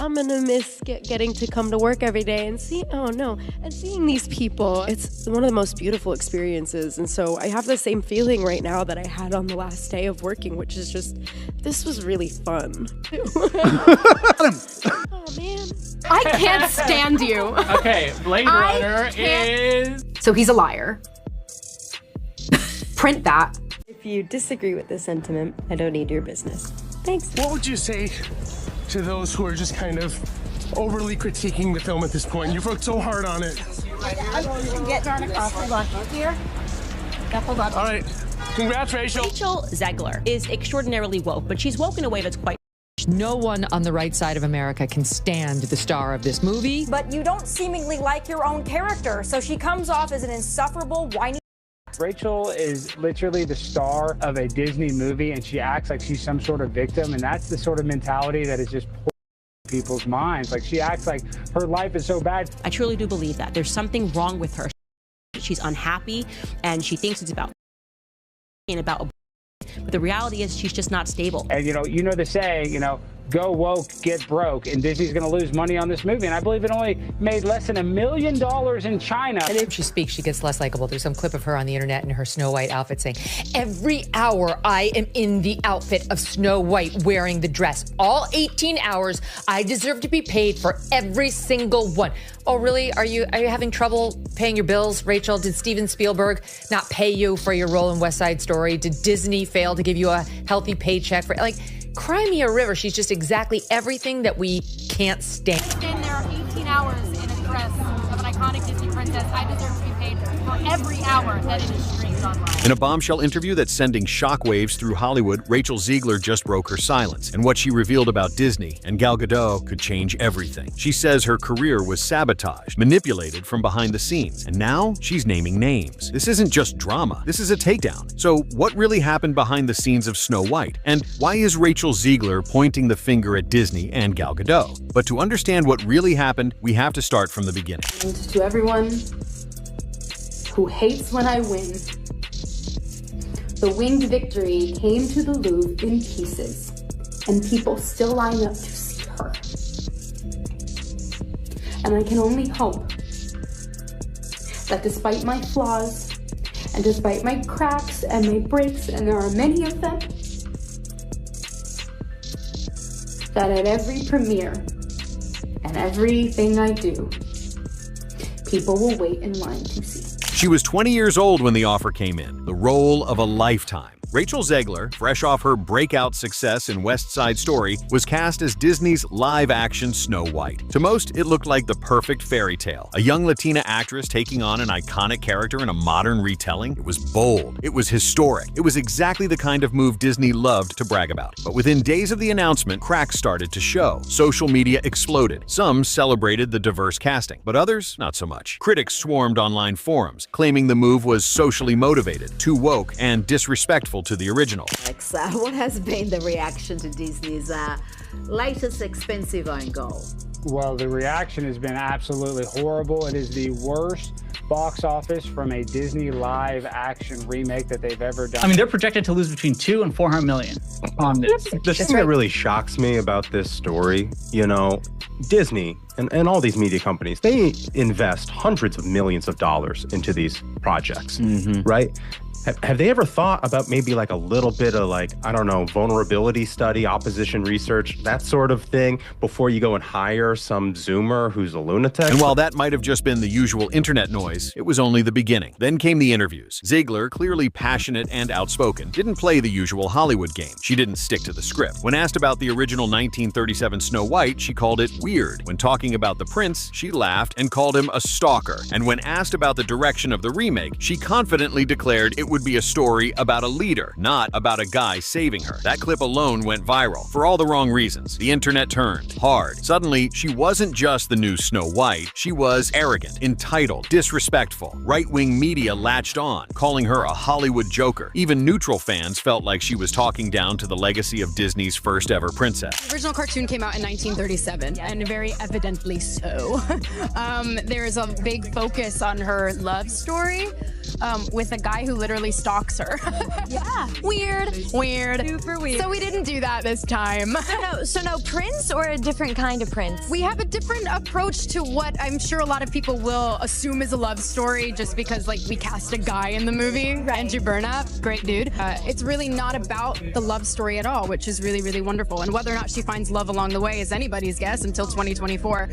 I'm gonna miss getting to come to work every day and seeing these people. It's one of the most beautiful experiences. And so I have the same feeling right now that I had on the last day of working, which is just, this was really fun. Oh man. I can't stand you. Okay, Blade Runner is... So he's a liar. Print that. If you disagree with this sentiment, I don't need your business. Thanks. What would you say to those who are just kind of overly critiquing the film at this point? You've worked so hard on it. Get hold on. Here. Hold on. All right. Congrats, Rachel. Rachel Zegler is extraordinarily woke, but she's woke in a way that's quite... No one on the right side of America can stand the star of this movie. But you don't seemingly like your own character, so she comes off as an insufferable, whiny... Rachel is literally the star of a Disney movie, and she acts like she's some sort of victim, and that's the sort of mentality that is just people's minds. Like, she acts like her life is so bad. I truly do believe that. There's something wrong with her. She's unhappy, and she thinks it's about... But the reality is she's just not stable. And, you know the saying, go woke, get broke, and Disney's going to lose money on this movie. And I believe it only made less than $1 million in China. And if she speaks, she gets less likable. There's some clip of her on the internet in her Snow White outfit saying, every hour I am in the outfit of Snow White wearing the dress. All 18 hours, I deserve to be paid for every single one. Oh, really? Are you having trouble paying your bills, Rachel? Did Steven Spielberg not pay you for your role in West Side Story? Did Disney fail to give you a healthy paycheck for, cry me a river. She's just exactly everything that we can't stand. Been there 18 hours in a dress of an iconic Disney princess. I deserve to be paid for every hour that it is streamed online. In a bombshell interview that's sending shockwaves through Hollywood, Rachel Zegler just broke her silence, and what she revealed about Disney and Gal Gadot could change everything. She says her career was sabotaged, manipulated from behind the scenes, and now she's naming names. This isn't just drama, this is a takedown. So what really happened behind the scenes of Snow White? And why is Rachel Zegler pointing the finger at Disney and Gal Gadot? But to understand what really happened, we have to start from the beginning. And to everyone who hates when I win, the winged victory came to the Louvre in pieces, and people still line up to see her. And I can only hope that despite my flaws, and despite my cracks and my breaks, and there are many of them, that at every premiere and everything I do, people will wait in line to see. She was 20 years old when the offer came in, the role of a lifetime. Rachel Zegler, fresh off her breakout success in West Side Story, was cast as Disney's live-action Snow White. To most, it looked like the perfect fairy tale. A young Latina actress taking on an iconic character in a modern retelling. It was bold. It was historic. It was exactly the kind of move Disney loved to brag about. But within days of the announcement, cracks started to show. Social media exploded. Some celebrated the diverse casting, but others, not so much. Critics swarmed online forums, claiming the move was socially motivated, too woke, and disrespectful to the original. What has been the reaction to Disney's latest expensive own goal? Well, the reaction has been absolutely horrible. It is the worst box office from a Disney live action remake that they've ever done. I mean, they're projected to lose between $200 and $400 million on this. The thing that really shocks me about this story, Disney and all these media companies, they invest hundreds of millions of dollars into these projects, right? Have they ever thought about maybe a little bit of vulnerability study, opposition research, that sort of thing before you go and hire some Zoomer who's a lunatic? And while that might have just been the usual internet noise, it was only the beginning. Then came the interviews. Zegler, clearly passionate and outspoken, didn't play the usual Hollywood game. She didn't stick to the script. When asked about the original 1937 Snow White, she called it weird. When talking about the prince, she laughed and called him a stalker. And when asked about the direction of the remake, she confidently declared it would be a story about a leader, not about a guy saving her. That clip alone went viral for all the wrong reasons. The internet turned hard. Suddenly, she wasn't just the new Snow White, she was arrogant, entitled, disrespectful. Right-wing media latched on, calling her a Hollywood joker. Even neutral fans felt like she was talking down to the legacy of Disney's first ever princess. The original cartoon came out in 1937, and very evidently so. There's a big focus on her love story with a guy who literally literally stalks her. Yeah. Weird. Super weird. So we didn't do that this time. So no Prince or a different kind of Prince? We have a different approach to what I'm sure a lot of people will assume is a love story just because, like, we cast a guy in the movie, right. Andrew Burnap, great dude. It's really not about the love story at all, which is really, really wonderful. And whether or not she finds love along the way is anybody's guess until 2024.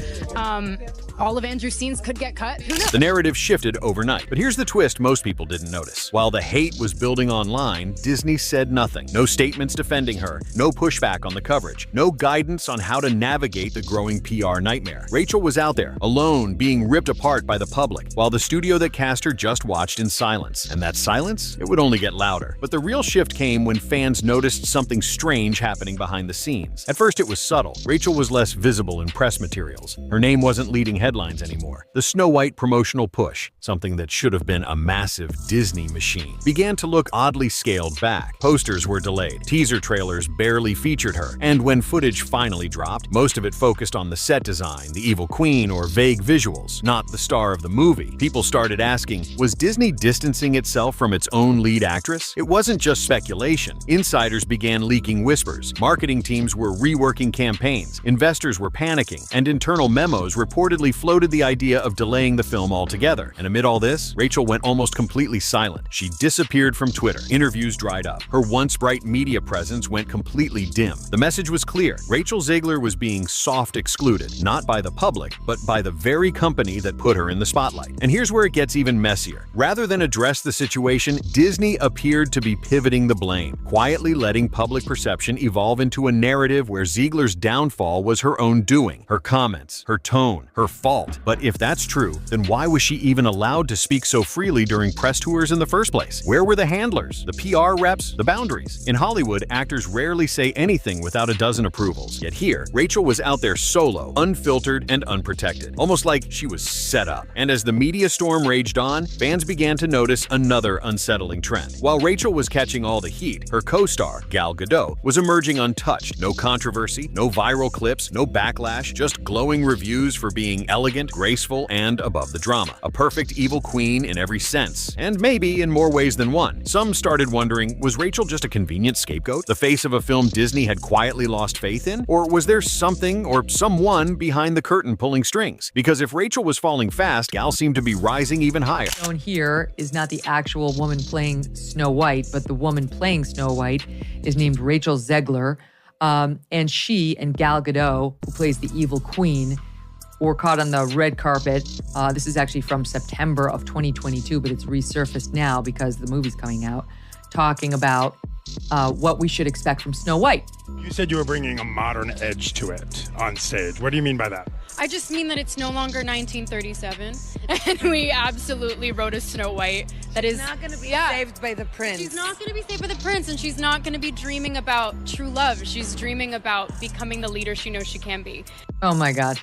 All of Andrew's scenes could get cut. Who knows? The narrative shifted overnight, but here's the twist most people didn't notice. While the hate was building online, Disney said nothing. No statements defending her, no pushback on the coverage, no guidance on how to navigate the growing PR nightmare. Rachel was out there, alone, being ripped apart by the public, while the studio that cast her just watched in silence. And that silence? It would only get louder. But the real shift came when fans noticed something strange happening behind the scenes. At first, it was subtle. Rachel was less visible in press materials. Her name wasn't leading headlines anymore. The Snow White promotional push, something that should have been a massive Disney machine, began to look oddly scaled back. Posters were delayed, teaser trailers barely featured her, and when footage finally dropped, most of it focused on the set design, the evil queen, or vague visuals, not the star of the movie. People started asking, was Disney distancing itself from its own lead actress? It wasn't just speculation. Insiders began leaking whispers. Marketing teams were reworking campaigns, investors were panicking, and internal memos reportedly floated the idea of delaying the film altogether. And amid all this, Rachel went almost completely silent. She disappeared from Twitter. Interviews dried up. Her once bright media presence went completely dim. The message was clear. Rachel Zegler was being soft excluded, not by the public, but by the very company that put her in the spotlight. And here's where it gets even messier. Rather than address the situation, Disney appeared to be pivoting the blame, quietly letting public perception evolve into a narrative where Zegler's downfall was her own doing, her comments, her tone, her fault. But if that's true, then why was she even allowed to speak so freely during press tours in the first place? Where were the handlers, the PR reps, the boundaries? In Hollywood, actors rarely say anything without a dozen approvals. Yet here, Rachel was out there solo, unfiltered and unprotected, almost like she was set up. And as the media storm raged on, fans began to notice another unsettling trend. While Rachel was catching all the heat, her co-star, Gal Gadot, was emerging untouched. No controversy, no viral clips, no backlash, just glowing reviews for being elegant, graceful, and above the drama. A perfect evil queen in every sense, and maybe in more ways than one. Some started wondering, was Rachel just a convenient scapegoat, the face of a film Disney had quietly lost faith in? Or was there something or someone behind the curtain pulling strings? Because if Rachel was falling fast, Gal seemed to be rising even higher. Shown here is not the actual woman playing Snow White, but the woman playing Snow White is named Rachel Zegler, and she and Gal Gadot, who plays the evil queen, were caught on the red carpet. This is actually from September of 2022, but it's resurfaced now because the movie's coming out, talking about what we should expect from Snow White. You said you were bringing a modern edge to it on stage. What do you mean by that? I just mean that it's no longer 1937, and we absolutely wrote a Snow White that is not going to be saved by the prince. She's not going to be saved by the prince, and she's not going to be dreaming about true love. She's dreaming about becoming the leader she knows she can be. Oh my God.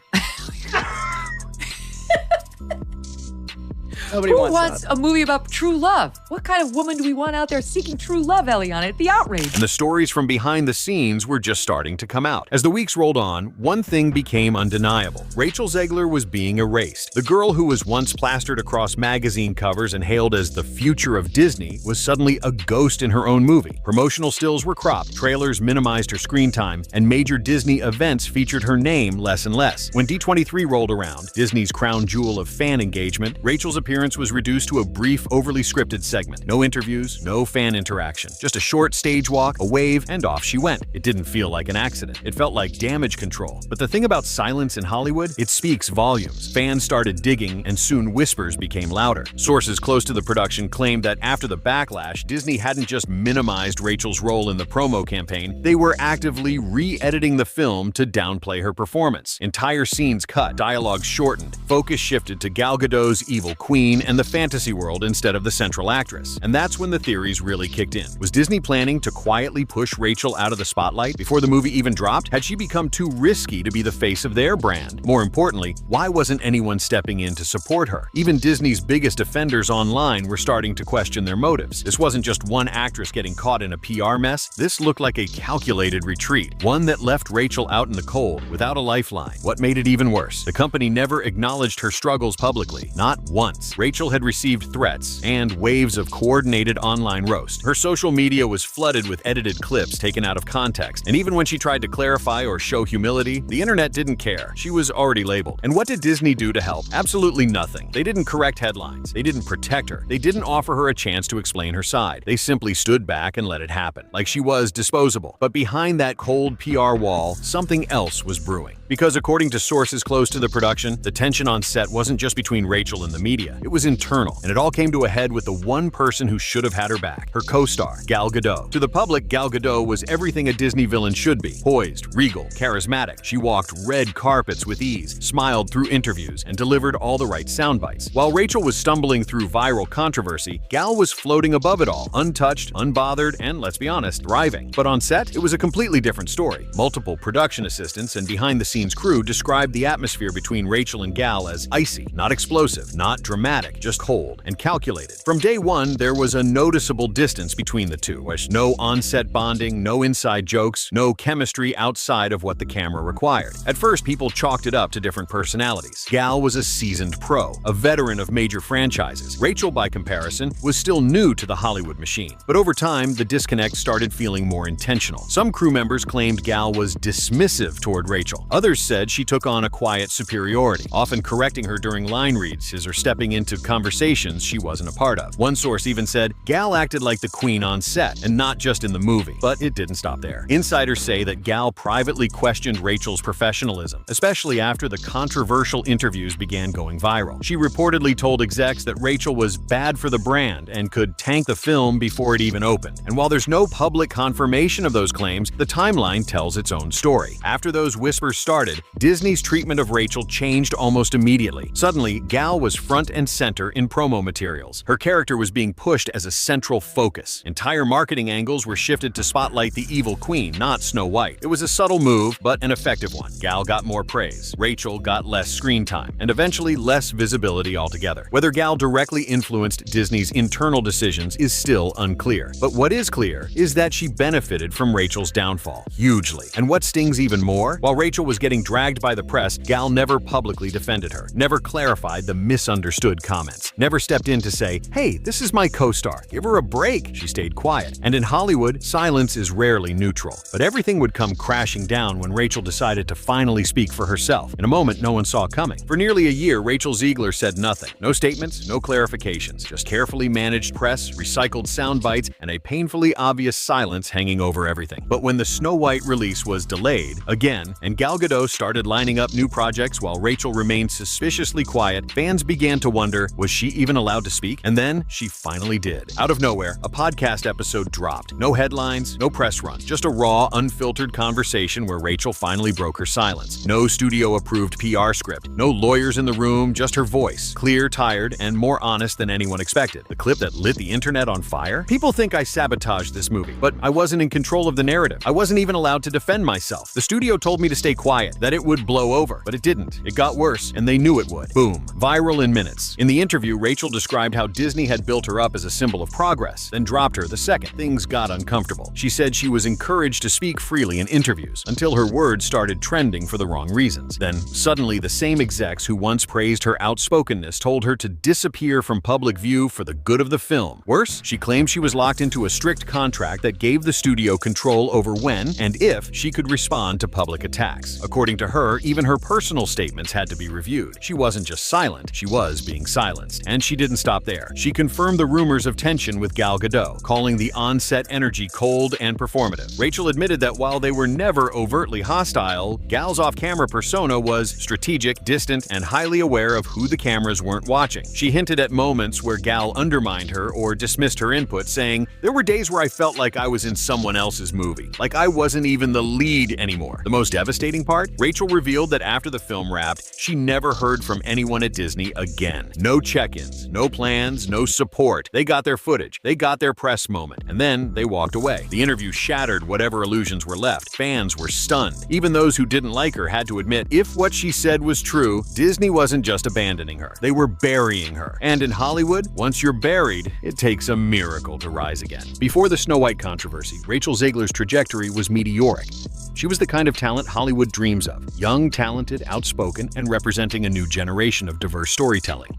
Nobody Who wants wants that. a movie about true love? What kind of woman do we want out there seeking true love, Eliana? The outrage. And the stories from behind the scenes were just starting to come out. As the weeks rolled on, one thing became undeniable. Rachel Zegler was being erased. The girl who was once plastered across magazine covers and hailed as the future of Disney was suddenly a ghost in her own movie. Promotional stills were cropped, trailers minimized her screen time, and major Disney events featured her name less and less. When D23 rolled around, Disney's crown jewel of fan engagement, Rachel's appearance was reduced to a brief, overly scripted segment. No interviews, no fan interaction. Just a short stage walk, a wave, and off she went. It didn't feel like an accident. It felt like damage control. But the thing about silence in Hollywood, it speaks volumes. Fans started digging, and soon whispers became louder. Sources close to the production claimed that after the backlash, Disney hadn't just minimized Rachel's role in the promo campaign, they were actively re-editing the film to downplay her performance. Entire scenes cut, dialogue shortened, focus shifted to Gal Gadot's evil queen and the fantasy world instead of the central actress. And that's when the theories really kicked in. Was Disney planning to quietly push Rachel out of the spotlight before the movie even dropped? Had she become too risky to be the face of their brand? More importantly, why wasn't anyone stepping in to support her? Even Disney's biggest offenders online were starting to question their motives. This wasn't just one actress getting caught in a PR mess. This looked like a calculated retreat, one that left Rachel out in the cold without a lifeline. What made it even worse? The company never acknowledged her struggles publicly, not once. months, Rachel had received threats and waves of coordinated online roast. Her social media was flooded with edited clips taken out of context, and even when she tried to clarify or show humility, the internet didn't care. She was already labeled. And what did Disney do to help? Absolutely nothing. They didn't correct headlines. They didn't protect her. They didn't offer her a chance to explain her side. They simply stood back and let it happen, like she was disposable. But behind that cold PR wall, something else was brewing. Because according to sources close to the production, the tension on set wasn't just between Rachel and the media. It was internal, and it all came to a head with the one person who should have had her back, her co-star, Gal Gadot. To the public, Gal Gadot was everything a Disney villain should be. Poised, regal, charismatic. She walked red carpets with ease, smiled through interviews, and delivered all the right sound bites. While Rachel was stumbling through viral controversy, Gal was floating above it all, untouched, unbothered, and let's be honest, thriving. But on set, it was a completely different story. Multiple production assistants and behind-the-scenes crew described the atmosphere between Rachel and Gal as icy, not explosive, not dramatic, just cold and calculated. From day one, there was a noticeable distance between the two. No on-set bonding, no inside jokes, no chemistry outside of what the camera required. At first, people chalked it up to different personalities. Gal was a seasoned pro, a veteran of major franchises. Rachel, by comparison, was still new to the Hollywood machine. But over time, the disconnect started feeling more intentional. Some crew members claimed Gal was dismissive toward Rachel. Others said she took on a quiet superiority, often correcting her during line reads or stepping into conversations she wasn't a part of. One source even said Gal acted like the queen on set, and not just in the movie. But it didn't stop there. Insiders say that Gal privately questioned Rachel's professionalism, especially after the controversial interviews began going viral. She reportedly told execs that Rachel was bad for the brand and could tank the film before it even opened. And while there's no public confirmation of those claims, the timeline tells its own story. After those whispers started, Disney's treatment of Rachel changed almost immediately. Suddenly, Gal was front and center in promo materials. Her character was being pushed as a central focus. Entire marketing angles were shifted to spotlight the evil queen, not Snow White. It was a subtle move, but an effective one. Gal got more praise. Rachel got less screen time, and eventually less visibility altogether. Whether Gal directly influenced Disney's internal decisions is still unclear. But what is clear is that she benefited from Rachel's downfall, hugely. And what stings even more? While Rachel was getting dragged by the press, Gal never publicly defended her, never clarified the misunderstood comments, never stepped in to say, "Hey, this is my co-star. Give her a break." She stayed quiet. And in Hollywood, silence is rarely neutral. But everything would come crashing down when Rachel decided to finally speak for herself, in a moment no one saw coming. For nearly a year, Rachel Zegler said nothing. No statements, no clarifications, just carefully managed press, recycled sound bites, and a painfully obvious silence hanging over everything. But when the Snow White release was delayed, again, and Gal Gadot started lining up new projects while Rachel remained suspiciously quiet, fans began to wonder, was she even allowed to speak? And then she finally did. Out of nowhere, a podcast episode dropped. No headlines, no press run, just a raw, unfiltered conversation where Rachel finally broke her silence. No studio-approved PR script, no lawyers in the room, just her voice. Clear, tired, and more honest than anyone expected. The clip that lit the internet on fire? People think I sabotaged this movie, but I wasn't in control of the narrative. I wasn't even allowed to defend myself. The studio told me to stay quiet, that it would blow over, but it didn't. It got worse, and they knew it would. Boom. Viral in minutes. In the interview, Rachel described how Disney had built her up as a symbol of progress, then dropped her the second things got uncomfortable. She said she was encouraged to speak freely in interviews, until her words started trending for the wrong reasons. Then, suddenly, the same execs who once praised her outspokenness told her to disappear from public view for the good of the film. Worse, she claimed she was locked into a strict contract that gave the studio control over when and if she could respond to public attacks. According to her, even her personal statements had to be reviewed. She wasn't just silent, she was being silenced. And she didn't stop there. She confirmed the rumors of tension with Gal Gadot, calling the on-set energy cold and performative. Rachel admitted that while they were never overtly hostile, Gal's off-camera persona was strategic, distant, and highly aware of who the cameras weren't watching. She hinted at moments where Gal undermined her or dismissed her input, saying, "There were days where I felt like I was in someone else's movie, like I wasn't even the lead anymore." The most devastating part? Rachel revealed that after the film wrapped, she never heard from anyone at Disney again. No check-ins, no plans, no support. They got their footage, they got their press moment, and then they walked away. The interview shattered whatever illusions were left. Fans were stunned. Even those who didn't like her had to admit, if what she said was true, Disney wasn't just abandoning her. They were burying her. And in Hollywood, once you're buried, it takes a miracle to rise again. Before the Snow White controversy, Rachel Zegler's trajectory was meteoric. She was the kind of talent Hollywood dreams of. Young, talented, outspoken, and representing a new generation of diverse storytelling.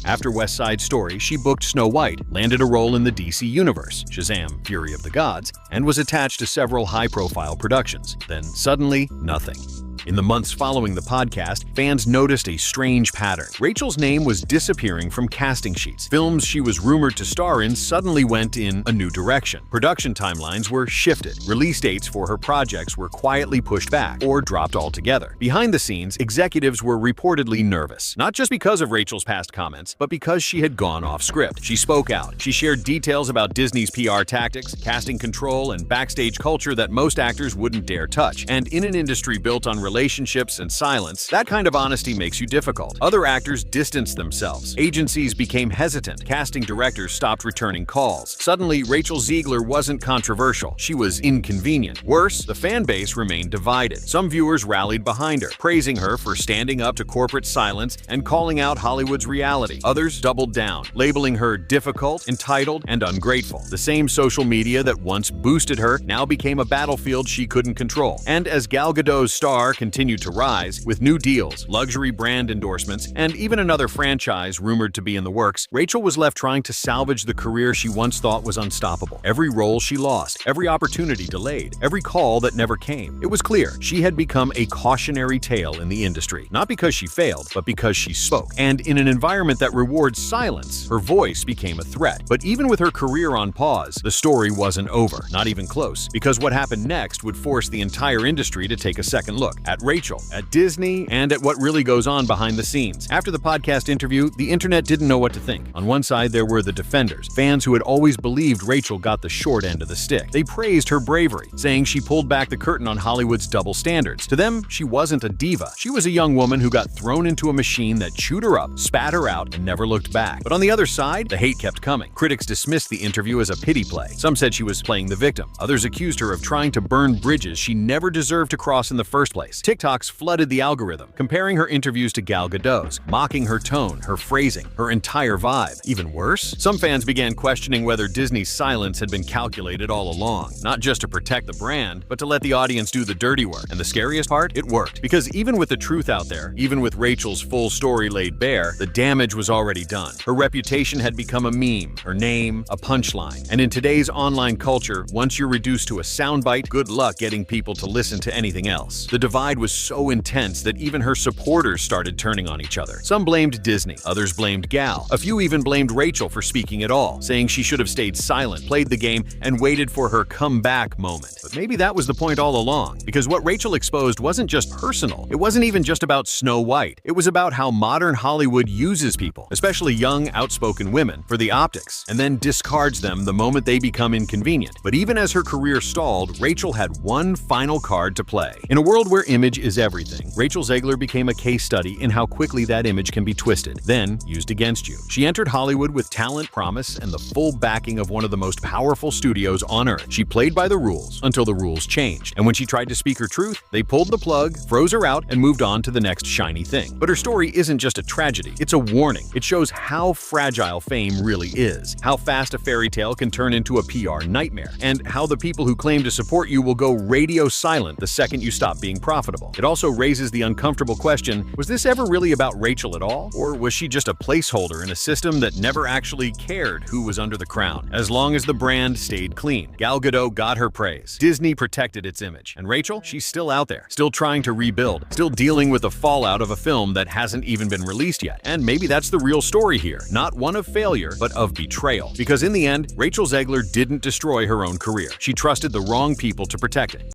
After West Side Story, she booked Snow White, landed a role in the DC Universe, Shazam! Fury of the Gods, and was attached to several high-profile productions. Then suddenly, nothing. In the months following the podcast, fans noticed a strange pattern. Rachel's name was disappearing from casting sheets. Films she was rumored to star in suddenly went in a new direction. Production timelines were shifted. Release dates for her projects were quietly pushed back or dropped altogether. Behind the scenes, executives were reportedly nervous, not just because of Rachel's past comments, but because she had gone off script. She spoke out. She shared details about Disney's PR tactics, casting control, and backstage culture that most actors wouldn't dare touch. And in an industry built on relationships and silence, that kind of honesty makes you difficult. Other actors distanced themselves. Agencies became hesitant. Casting directors stopped returning calls. Suddenly, Rachel Zegler wasn't controversial. She was inconvenient. Worse, the fan base remained divided. Some viewers rallied behind her, praising her for standing up to corporate silence and calling out Hollywood's reality. Others doubled down, labeling her difficult, entitled, and ungrateful. The same social media that once boosted her now became a battlefield she couldn't control. And as Gal Gadot's star continued to rise, with new deals, luxury brand endorsements, and even another franchise rumored to be in the works, Rachel was left trying to salvage the career she once thought was unstoppable. Every role she lost, every opportunity delayed, every call that never came. It was clear she had become a cautionary tale in the industry, not because she failed, but because she spoke. And in an environment that rewards silence, her voice became a threat. But even with her career on pause, the story wasn't over, not even close, because what happened next would force the entire industry to take a second look at Rachel, at Disney, and at what really goes on behind the scenes. After the podcast interview, the internet didn't know what to think. On one side, there were the defenders, fans who had always believed Rachel got the short end of the stick. They praised her bravery, saying she pulled back the curtain on Hollywood's double standards. To them, she wasn't a diva. She was a young woman who got thrown into a machine that chewed her up, spat her out, and never looked back. But on the other side, the hate kept coming. Critics dismissed the interview as a pity play. Some said she was playing the victim. Others accused her of trying to burn bridges she never deserved to cross in the first place. TikToks flooded the algorithm, comparing her interviews to Gal Gadot's, mocking her tone, her phrasing, her entire vibe. Even worse, some fans began questioning whether Disney's silence had been calculated all along, not just to protect the brand, but to let the audience do the dirty work. And the scariest part? It worked. Because even with the truth out there, even with Rachel's full story laid bare, the damage was already done. Her reputation had become a meme, her name, a punchline. And in today's online culture, once you're reduced to a soundbite, good luck getting people to listen to anything else. The divide was so intense that even her supporters started turning on each other. Some blamed Disney, others blamed Gal. A few even blamed Rachel for speaking at all, saying she should have stayed silent, played the game, and waited for her comeback moment. But maybe that was the point all along, because what Rachel exposed wasn't just personal. It wasn't even just about Snow White. It was about how modern Hollywood uses people, especially young, outspoken women, for the optics, and then discards them the moment they become inconvenient. But even as her career stalled, Rachel had one final card to play. In a world where image is everything, Rachel Zegler became a case study in how quickly that image can be twisted, then used against you. She entered Hollywood with talent, promise, and the full backing of one of the most powerful studios on earth. She played by the rules until the rules changed. And when she tried to speak her truth, they pulled the plug, froze her out, and moved on to the next shiny thing. But her story isn't just a tragedy, it's a warning. It shows how fragile fame really is, how fast a fairy tale can turn into a PR nightmare, and how the people who claim to support you will go radio silent the second you stop being profitable. It also raises the uncomfortable question, was this ever really about Rachel at all? Or was she just a placeholder in a system that never actually cared who was under the crown? As long as the brand stayed clean, Gal Gadot got her praise. Disney protected its image. And Rachel, she's still out there, still trying to rebuild, still dealing with the fallout of a film that hasn't even been released yet. And maybe that's the real story here, not one of failure, but of betrayal. Because in the end, Rachel Zegler didn't destroy her own career. She trusted the wrong people to protect it.